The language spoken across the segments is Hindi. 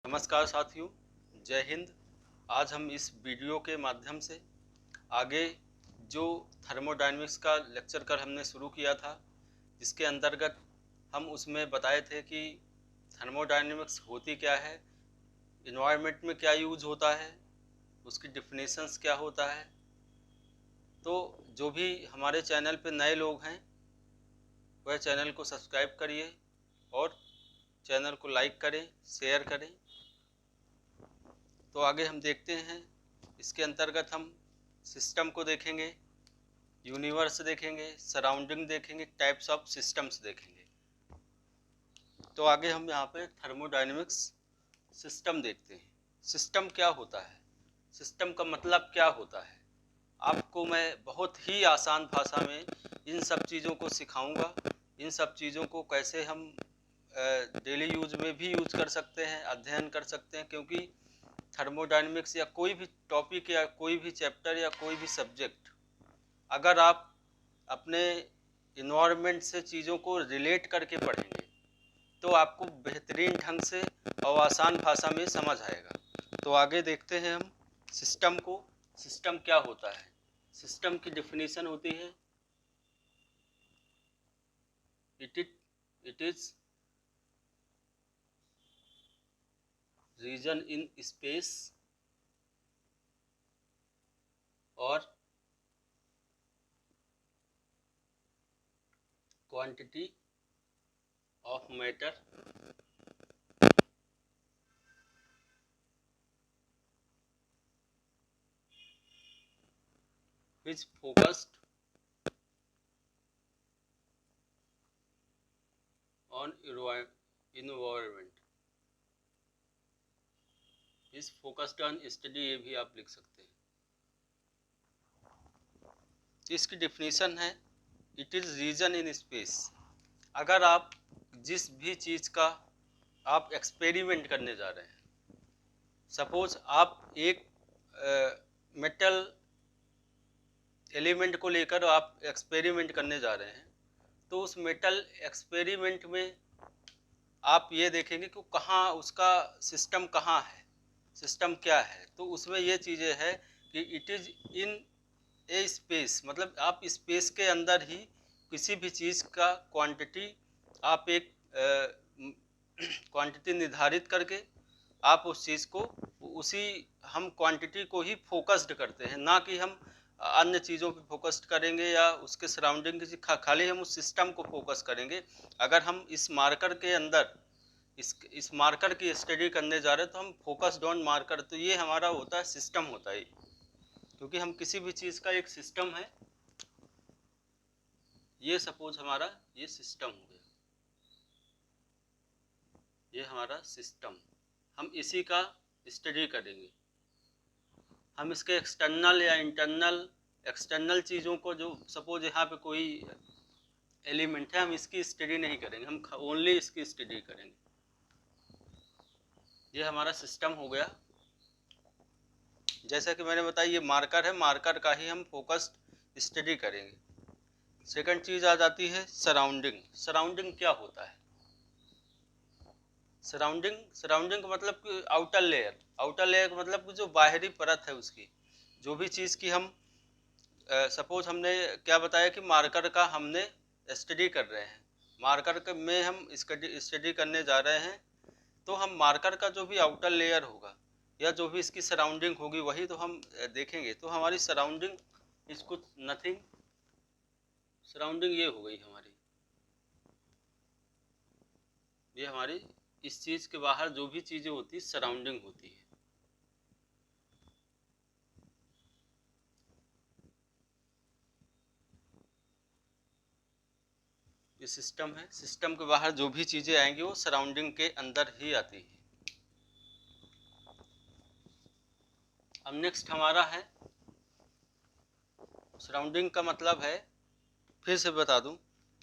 नमस्कार साथियों, जय हिंद। आज हम इस वीडियो के माध्यम से आगे जो थर्मोडायनेमिक्स का लेक्चर कर हमने शुरू किया था, जिसके अंतर्गत हम उसमें बताए थे कि थर्मोडायनेमिक्स होती क्या है, इन्वायरमेंट में क्या यूज होता है, उसकी डिफिनेशंस क्या होता है। तो जो भी हमारे चैनल पे नए लोग हैं वह चैनल को सब्सक्राइब करिए और चैनल को लाइक करें, शेयर करें। तो आगे हम देखते हैं, इसके अंतर्गत हम सिस्टम को देखेंगे, यूनिवर्स देखेंगे, सराउंडिंग देखेंगे, टाइप्स ऑफ सिस्टम्स देखेंगे। तो आगे हम यहाँ पे थर्मोडायनेमिक्स सिस्टम देखते हैं। सिस्टम क्या होता है, सिस्टम का मतलब क्या होता है, आपको मैं बहुत ही आसान भाषा में इन सब चीज़ों को सिखाऊंगा। इन सब चीज़ों को कैसे हम डेली यूज में भी यूज कर सकते हैं, अध्ययन कर सकते हैं, क्योंकि थर्मोडायनेमिक्स या कोई भी टॉपिक या कोई भी चैप्टर या कोई भी सब्जेक्ट अगर आप अपने इन्वायरमेंट से चीज़ों को रिलेट करके पढ़ेंगे तो आपको बेहतरीन ढंग से और आसान भाषा में समझ आएगा। तो आगे देखते हैं हम सिस्टम को। सिस्टम क्या होता है, सिस्टम की डेफिनेशन होती है it is region in space और quantity of matter which focused on environment is focused on study, ये भी आप लिख सकते हैं। इसकी डेफिनेशन है it is region in space. अगर आप जिस भी चीज़ का आप एक्सपेरिमेंट करने जा रहे हैं, सपोज आप एक मेटल एलिमेंट को लेकर आप एक्सपेरिमेंट करने जा रहे हैं, तो उस मेटल एक्सपेरिमेंट में आप ये देखेंगे कि कहाँ उसका सिस्टम कहाँ है, सिस्टम क्या है। तो उसमें ये चीज़ें है कि it is in A space, मतलब आप स्पेस के अंदर ही किसी भी चीज़ का क्वांटिटी आप एक क्वांटिटी निर्धारित करके आप उस चीज़ को उसी हम क्वांटिटी को ही फोकस्ड करते हैं, ना कि हम अन्य चीज़ों पे फोकस्ड करेंगे या उसके सराउंडिंग की खाली हम उस सिस्टम को फोकस करेंगे। अगर हम इस मार्कर के अंदर इस मार्कर की स्टडी करने जा रहे हैं तो हम फोकस्ड ऑन मार्कर, तो ये हमारा होता है सिस्टम होता है, क्योंकि हम किसी भी चीज़ का एक सिस्टम है। ये सपोज हमारा ये सिस्टम हो गया, ये हमारा सिस्टम, हम इसी का स्टडी करेंगे। हम इसके एक्सटर्नल या एक्सटर्नल चीज़ों को, जो सपोज यहाँ पे कोई एलिमेंट है, हम इसकी स्टडी नहीं करेंगे, हम ओनली इसकी स्टडी करेंगे। ये हमारा सिस्टम हो गया। जैसा कि मैंने बताया ये मार्कर है, मार्कर का ही हम फोकस्ड स्टडी करेंगे। सेकंड चीज़ आ जाती है सराउंडिंग। सराउंडिंग क्या होता है, सराउंडिंग का मतलब कि आउटर लेयर। आउटर लेयर का मतलब कि जो बाहरी परत है उसकी, जो भी चीज़ की हम सपोज हमने क्या बताया कि मार्कर का हमने स्टडी कर रहे हैं, मार्कर में हम स्टडी करने जा रहे हैं, तो हम मार्कर का जो भी आउटर लेयर होगा या जो भी इसकी सराउंडिंग होगी वही तो हम देखेंगे। तो हमारी सराउंडिंग इज कुछ नथिंग, सराउंडिंग ये हो गई हमारी, ये हमारी इस चीज़ के बाहर जो भी चीज़ें होती है सराउंडिंग होती है। ये सिस्टम है, सिस्टम के बाहर जो भी चीज़ें आएंगी वो सराउंडिंग के अंदर ही आती है। अब नेक्स्ट हमारा है सराउंडिंग का मतलब है, फिर से बता दूं,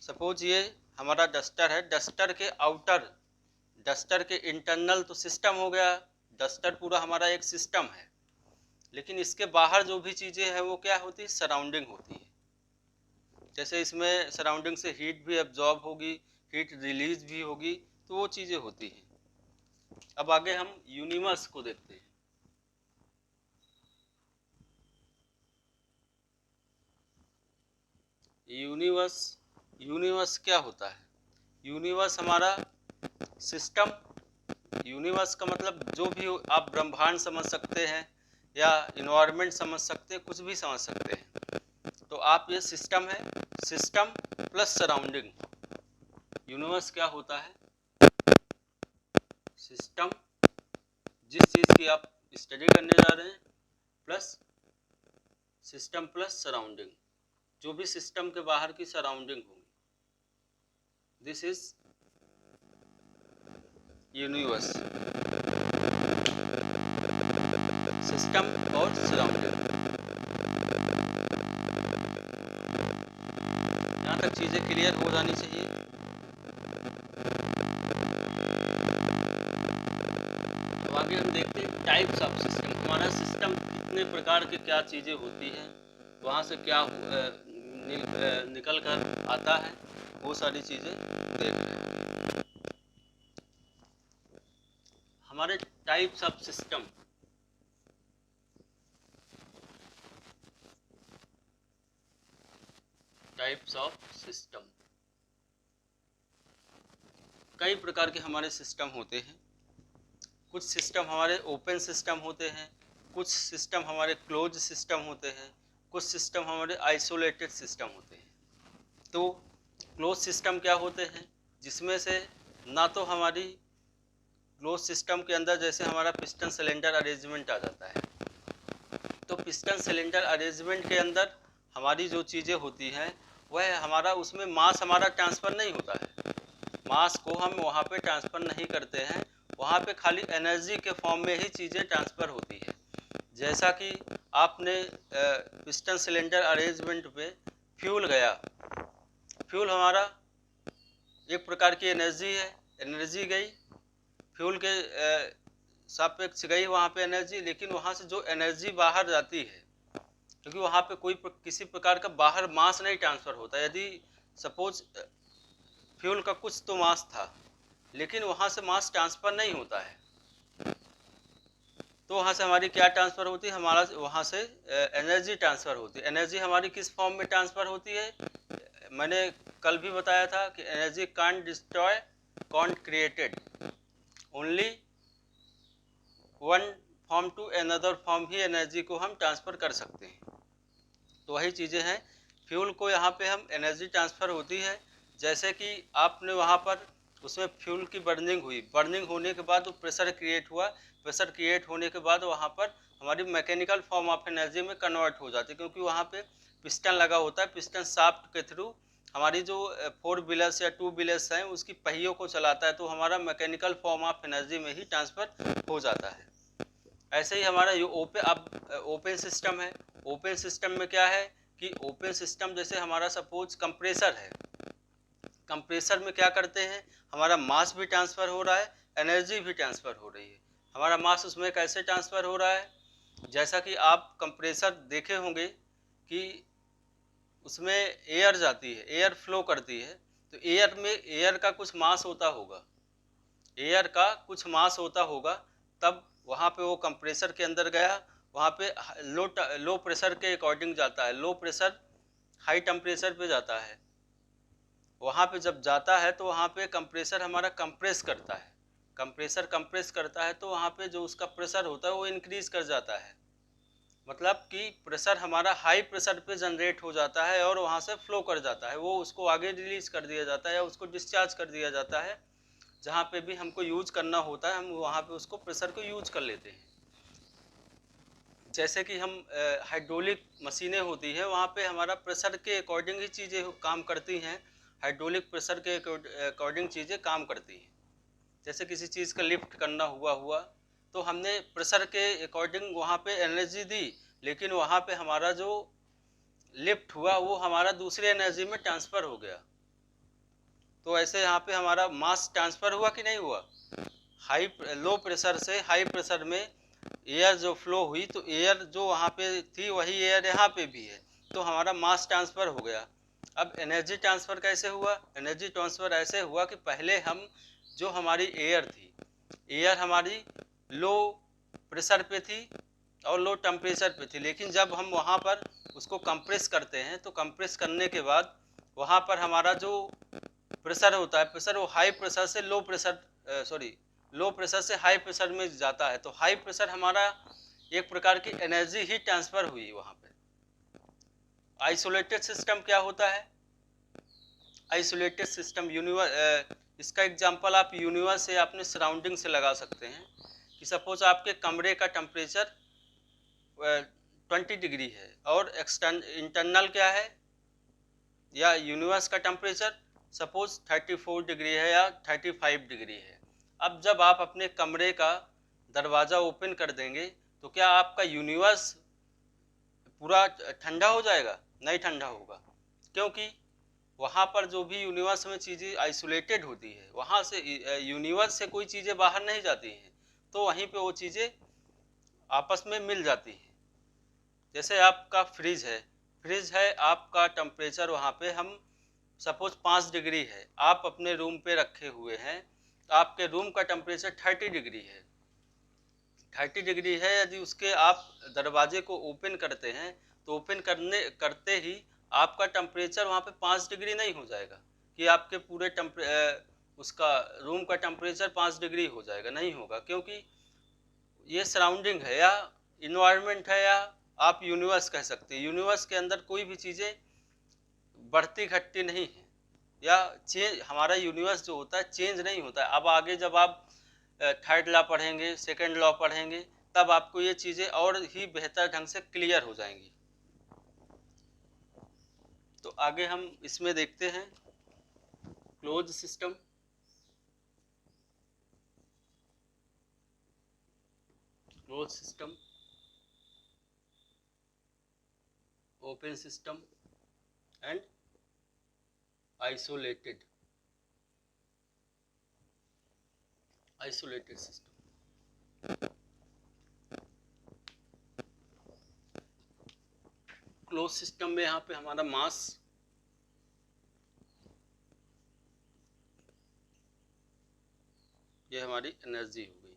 सपोज ये हमारा डस्टर है, डस्टर के आउटर, डस्टर के इंटरनल तो सिस्टम हो गया, डस्टर पूरा हमारा एक सिस्टम है, लेकिन इसके बाहर जो भी चीज़ें हैं वो क्या होती है, सराउंडिंग होती है। जैसे इसमें सराउंडिंग से हीट भी एब्जॉर्ब होगी, हीट रिलीज भी होगी, तो वो चीज़ें होती हैं। अब आगे हम यूनिवर्स को देखते हैं। यूनिवर्स क्या होता है? यूनिवर्स हमारा सिस्टम। यूनिवर्स का मतलब जो भी आप ब्रह्मांड समझ सकते हैं या इन्वायरमेंट समझ सकते हैं, कुछ भी समझ सकते हैं। तो आप ये सिस्टम है, सिस्टम प्लस सराउंडिंग। यूनिवर्स क्या होता है? सिस्टम, जिस चीज़ की आप स्टडी करने जा रहे हैं, प्लस सिस्टम प्लस सराउंडिंग, जो भी सिस्टम के बाहर की सराउंडिंग होगी, दिस इज यूनिवर्स। सिस्टम और सराउंडिंग, यहाँ तक चीज़ें क्लियर हो जानी चाहिए। अब आगे हम देखते हैं टाइप्स ऑफ सिस्टम। हमारा सिस्टम कितने प्रकार की क्या चीज़ें होती हैं, वहाँ से क्या निकल कर आता है, वो सारी चीज़ें देख रहे हैं। हमारे types of system, types of system, कई प्रकार के हमारे सिस्टम होते हैं। कुछ सिस्टम हमारे ओपन सिस्टम होते हैं, कुछ सिस्टम हमारे क्लोज सिस्टम होते हैं, कुछ सिस्टम हमारे आइसोलेटेड सिस्टम होते हैं। तो क्लोज सिस्टम क्या होते हैं? जिसमें से ना तो हमारी क्लोज सिस्टम के अंदर जैसे हमारा पिस्टन सिलेंडर अरेंजमेंट आ जाता है, तो पिस्टन सिलेंडर अरेंजमेंट के अंदर हमारी जो चीज़ें होती हैं वह हमारा उसमें मास हमारा ट्रांसफ़र नहीं होता है। मास को हम वहाँ पे ट्रांसफ़र नहीं करते हैं, वहाँ पे खाली एनर्जी के फॉर्म में ही चीज़ें ट्रांसफ़र होती है। जैसा कि आपने पिस्टन सिलेंडर अरेंजमेंट पे फ्यूल गया, फ्यूल हमारा एक प्रकार की एनर्जी है, एनर्जी गई फ्यूल के सापेक्ष गई वहाँ पे एनर्जी, लेकिन वहाँ से जो एनर्जी बाहर जाती है, क्योंकि वहाँ पे किसी प्रकार का बाहर मास नहीं ट्रांसफ़र होता। यदि सपोज फ्यूल का कुछ तो मास था, लेकिन वहाँ से मास ट्रांसफ़र नहीं होता है, तो वहाँ से हमारी क्या ट्रांसफ़र होती है? हमारा वहाँ से एनर्जी ट्रांसफ़र होती है। एनर्जी हमारी किस फॉर्म में ट्रांसफ़र होती है? मैंने कल भी बताया था कि energy can't destroy can't created, only one form to another form ही एनर्जी को हम ट्रांसफ़र कर सकते हैं। तो वही चीज़ें हैं, फ्यूल को यहाँ पे हम एनर्जी ट्रांसफ़र होती है। जैसे कि आपने वहाँ पर उसमें फ्यूल की बर्निंग हुई, बर्निंग होने के बाद वो प्रेशर क्रिएट हुआ, प्रेशर क्रिएट होने के बाद वहाँ पर हमारी मैकेनिकल फॉर्म ऑफ एनर्जी में कन्वर्ट हो जाती है, क्योंकि वहाँ पे पिस्टन लगा होता है। पिस्टन शाफ्ट के थ्रू हमारी जो 4 व्हीलर्स या 2 व्हीलर्स हैं उसकी पहियों को चलाता है, तो हमारा मैकेनिकल फॉर्म ऑफ एनर्जी में ही ट्रांसफ़र हो जाता है। ऐसे ही हमारा ये ओपन सिस्टम है। ओपन सिस्टम में क्या है कि ओपन सिस्टम जैसे हमारा सपोज कंप्रेसर है, कंप्रेसर में क्या करते हैं, हमारा मास भी ट्रांसफ़र हो रहा है, एनर्जी भी ट्रांसफ़र हो रही है। हमारा मास उसमें कैसे ट्रांसफ़र हो रहा है? जैसा कि आप कंप्रेसर देखे होंगे कि उसमें एयर जाती है, एयर फ्लो करती है, तो एयर में एयर का कुछ मास होता होगा, एयर का कुछ मास होता होगा, तब वहाँ पे वो कंप्रेसर के अंदर गया, वहाँ पे लो प्रेशर के अकॉर्डिंग जाता है, लो प्रेशर हाई टेम्परेचर पे जाता है। वहाँ पे जब जाता है तो वहाँ पे कंप्रेसर हमारा कंप्रेस करता है, कंप्रेसर कंप्रेस करता है, तो वहाँ पे जो उसका प्रेशर होता है वो इंक्रीज कर जाता है। मतलब कि प्रेशर हमारा हाई प्रेशर पे जनरेट हो जाता है और वहाँ से फ्लो कर जाता है, वो उसको आगे रिलीज कर दिया जाता है या उसको डिस्चार्ज कर दिया जाता है। जहाँ पे भी हमको यूज करना होता है हम वहाँ पे उसको प्रेशर को यूज कर लेते हैं। जैसे कि हम हाइड्रोलिक मशीनें होती है, वहाँ पे हमारा प्रेशर के अकॉर्डिंग ही चीज़ें काम करती हैं, हाइड्रोलिक प्रेशर के अकॉर्डिंग चीज़ें काम करती हैं। जैसे किसी चीज़ का लिफ्ट करना हुआ तो हमने प्रेशर के अकॉर्डिंग वहाँ पे एनर्जी दी, लेकिन वहाँ पे हमारा जो लिफ्ट हुआ वो हमारा दूसरी एनर्जी में ट्रांसफ़र हो गया। तो ऐसे यहाँ पे हमारा मास ट्रांसफ़र हुआ कि नहीं हुआ? लो प्रेशर से हाई प्रेशर में एयर जो फ्लो हुई, तो एयर जो वहाँ पे थी वही एयर यहाँ पे भी है, तो हमारा मास ट्रांसफ़र हो गया। अब एनर्जी ट्रांसफ़र कैसे हुआ? एनर्जी ट्रांसफ़र ऐसे हुआ कि पहले हम जो हमारी एयर थी, एयर हमारी लो प्रेशर पे थी और लो टेम्परेचर पे थी, लेकिन जब हम वहाँ पर उसको कंप्रेस करते हैं तो कंप्रेस करने के बाद वहाँ पर हमारा जो प्रेशर होता है, प्रेशर वो हाई प्रेशर से लो प्रेशर लो प्रेशर से हाई प्रेशर में जाता है। तो हाई प्रेशर हमारा एक प्रकार की एनर्जी ही ट्रांसफर हुई वहाँ पे। आइसोलेटेड सिस्टम क्या होता है? आइसोलेटेड सिस्टम इसका एग्जांपल आप यूनिवर्स से अपने सराउंडिंग से लगा सकते हैं कि सपोज आपके कमरे का टेम्परेचर 20 डिग्री है और इंटरनल क्या है, या यूनिवर्स का टेम्परेचर सपोज 34 डिग्री है या 35 डिग्री है। अब जब आप अपने कमरे का दरवाज़ा ओपन कर देंगे तो क्या आपका यूनिवर्स पूरा ठंडा हो जाएगा? नहीं ठंडा होगा, क्योंकि वहाँ पर जो भी यूनिवर्स में चीज़ें आइसोलेटेड होती है, वहाँ से यूनिवर्स से कोई चीज़ें बाहर नहीं जाती हैं, तो वहीं पे वो चीज़ें आपस में मिल जाती हैं। जैसे आपका फ्रिज है, आपका टेम्परेचर वहाँ पे हम सपोज 5 डिग्री है, आप अपने रूम पे रखे हुए हैं, आपके रूम का टेम्परेचर 30 डिग्री है, 30 डिग्री है। यदि उसके आप दरवाजे को ओपन करते हैं तो ओपन करते ही आपका टेम्परेचर वहाँ पे 5 डिग्री नहीं हो जाएगा कि आपके पूरे उसका रूम का टेम्परेचर 5 डिग्री हो जाएगा, नहीं होगा, क्योंकि ये सराउंडिंग है या इन्वायरमेंट है, या आप यूनिवर्स कह सकते हैं। यूनिवर्स के अंदर कोई भी चीज़ें बढ़ती घटती नहीं है, या चेंज, हमारा यूनिवर्स जो होता है चेंज नहीं होता है। अब आगे जब आप थर्ड लॉ पढ़ेंगे, सेकंड लॉ पढ़ेंगे, तब आपको ये चीज़ें और ही बेहतर ढंग से क्लियर हो जाएंगी। तो आगे हम इसमें देखते हैं close system, open system and isolated system. Close system में यहाँ पे हमारा मास, ये हमारी एनर्जी हो गई,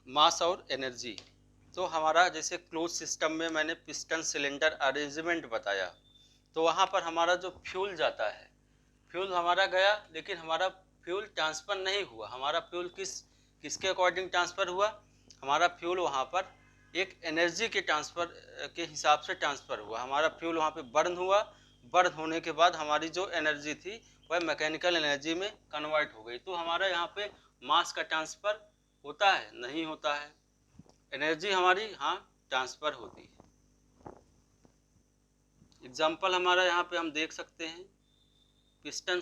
मास और एनर्जी। तो हमारा जैसे क्लोज सिस्टम में मैंने पिस्टन सिलेंडर अरेंजमेंट बताया, तो वहाँ पर हमारा जो फ्यूल जाता है, फ्यूल हमारा गया, लेकिन हमारा फ्यूल ट्रांसफ़र नहीं हुआ। हमारा फ्यूल किसके अकॉर्डिंग ट्रांसफ़र हुआ? हमारा फ्यूल वहाँ पर एक एनर्जी के ट्रांसफ़र के हिसाब से ट्रांसफ़र हुआ। हमारा फ्यूल वहाँ पे बर्न हुआ, बर्न होने के बाद हमारी जो एनर्जी थी वह मैकेनिकल एनर्जी में कन्वर्ट हो गई। तो हमारा यहाँ पे मास का ट्रांसफ़र होता है? नहीं होता है। एनर्जी हमारी हाँ ट्रांसफ़र होती है। एग्जाम्पल हमारा यहाँ पे हम देख सकते हैं पिस्टन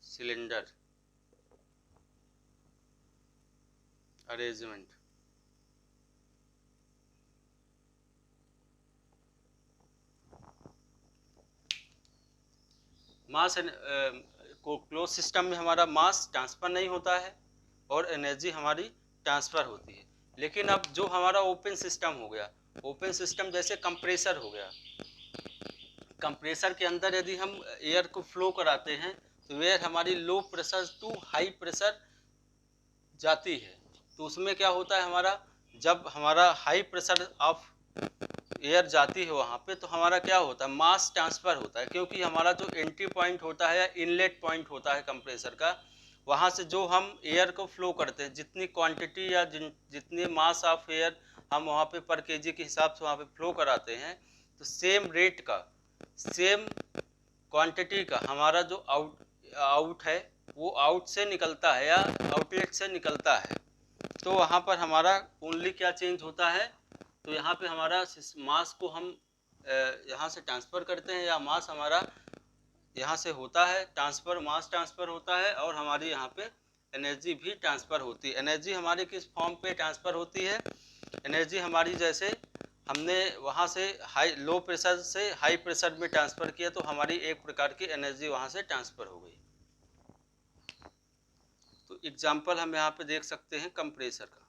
सिलेंडर, अरेंजमेंट। मास को क्लोज सिस्टम में हमारा मास ट्रांसफ़र नहीं होता है और एनर्जी हमारी ट्रांसफ़र होती है। लेकिन अब जो हमारा ओपन सिस्टम हो गया, ओपन सिस्टम जैसे कंप्रेसर हो गया, कंप्रेसर के अंदर यदि हम एयर को फ्लो कराते हैं तो एयर हमारी low pressure to high pressure जाती है। तो उसमें क्या होता है, हमारा जब हमारा हाई प्रेशर ऑफ एयर जाती है वहाँ पे, तो हमारा क्या होता है, मास ट्रांसफ़र होता है, क्योंकि हमारा जो एंट्री पॉइंट होता है या इनलेट पॉइंट होता है कंप्रेसर का, वहाँ से जो हम एयर को फ्लो करते हैं, जितनी क्वांटिटी या जितनी मास ऑफ एयर हम वहाँ पे पर केजी के हिसाब से वहाँ पे फ्लो कराते हैं, तो सेम रेट का, सेम क्वांटिटी का हमारा जो आउट है वो आउट से निकलता है या आउटलेट से निकलता है। तो वहाँ पर हमारा ओनली क्या चेंज होता है, तो यहाँ पे हमारा मास को हम यहाँ से ट्रांसफ़र करते हैं, या मास हमारा यहाँ से होता है ट्रांसफ़र, मास ट्रांसफ़र होता है, और हमारी यहाँ पे एनर्जी भी ट्रांसफ़र होती है। एनर्जी हमारी किस फॉर्म पे ट्रांसफ़र होती है? एनर्जी हमारी जैसे हमने वहाँ से लो प्रेशर से हाई प्रेशर में ट्रांसफ़र किया, तो हमारी एक प्रकार की एनर्जी वहाँ से ट्रांसफ़र हो गई। तो एग्जाम्पल हम यहाँ पे देख सकते हैं कंप्रेसर का।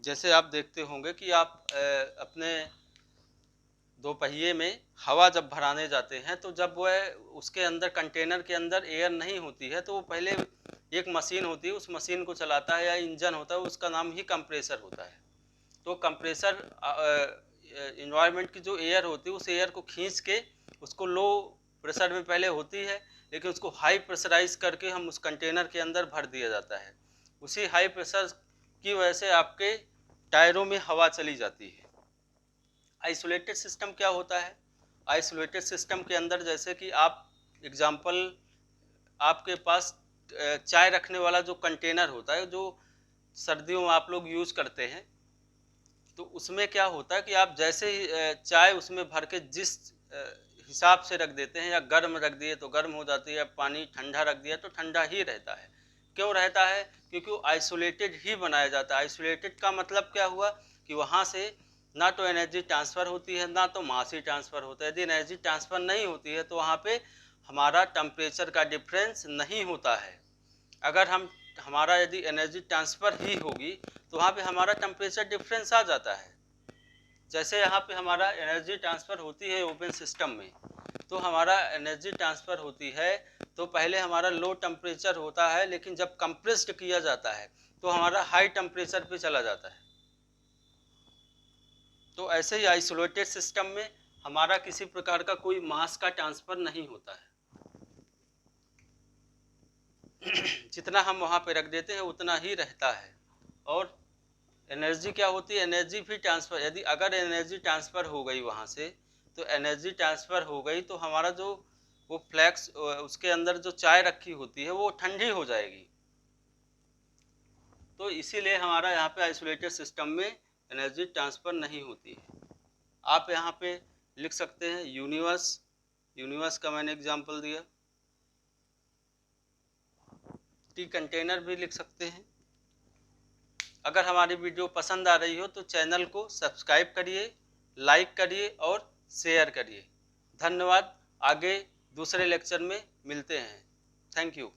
जैसे आप देखते होंगे कि आप अपने दो पहिए में हवा जब भराने जाते हैं तो जब वह उसके अंदर कंटेनर के अंदर एयर नहीं होती है तो वो पहले एक मशीन होती है, उस मशीन को चलाता है या इंजन होता है, उसका नाम ही कंप्रेसर होता है। तो कंप्रेसर इन्वायरमेंट की जो एयर होती है उस एयर को खींच के उसको लो प्रेशर में पहले होती है, लेकिन उसको हाई प्रेशराइज करके हम उस कंटेनर के अंदर भर दिया जाता है। उसी हाई प्रेशर की वजह से आपके टायरों में हवा चली जाती है। आइसोलेटेड सिस्टम क्या होता है? आइसोलेटेड सिस्टम के अंदर जैसे कि आप एग्जांपल, आपके पास चाय रखने वाला जो कंटेनर होता है जो सर्दियों में आप लोग यूज करते हैं, तो उसमें क्या होता है कि आप जैसे ही चाय उसमें भर के जिस हिसाब से रख देते हैं, या गर्म रख दिए तो गर्म हो जाती है, पानी ठंडा रख दिया तो ठंडा ही रहता है। क्यों रहता है? क्योंकि वो आइसोलेटेड ही बनाया जाता है। आइसोलेटेड का मतलब क्या हुआ कि वहाँ से ना तो एनर्जी ट्रांसफ़र होती है, ना तो मास ही ट्रांसफ़र होता है। यदि एनर्जी ट्रांसफ़र नहीं होती है तो वहाँ पे हमारा टेम्परेचर का डिफरेंस नहीं होता है। अगर हमारा यदि एनर्जी ट्रांसफ़र ही होगी तो वहाँ पे हमारा टेम्परेचर डिफरेंस आ जाता है। जैसे यहाँ पे हमारा एनर्जी ट्रांसफ़र होती है ओपन सिस्टम में, तो हमारा एनर्जी ट्रांसफ़र होती है तो पहले हमारा लो टेम्परेचर होता है, लेकिन जब कंप्रेस्ड किया जाता है तो हमारा हाई टेम्परेचर पे चला जाता है। तो ऐसे ही आइसोलेटेड सिस्टम में हमारा किसी प्रकार का कोई मास का ट्रांसफ़र नहीं होता है। जितना हम वहाँ पे रख देते हैं उतना ही रहता है। और एनर्जी क्या होती है? एनर्जी भी ट्रांसफ़र, यदि अगर एनर्जी ट्रांसफ़र हो गई वहाँ से, तो एनर्जी ट्रांसफ़र हो गई तो हमारा जो वो फ्लैक्स उसके अंदर जो चाय रखी होती है वो ठंडी हो जाएगी। तो इसीलिए हमारा यहाँ पे आइसोलेटेड सिस्टम में एनर्जी ट्रांसफ़र नहीं होती है। आप यहाँ पे लिख सकते हैं यूनिवर्स, यूनिवर्स का मैंने एग्जांपल दिया। टी कंटेनर भी लिख सकते हैं। अगर हमारी वीडियो पसंद आ रही हो तो चैनल को सब्सक्राइब करिए, लाइक करिए और शेयर करिए। धन्यवाद। आगे दूसरे लेक्चर में मिलते हैं। Thank you.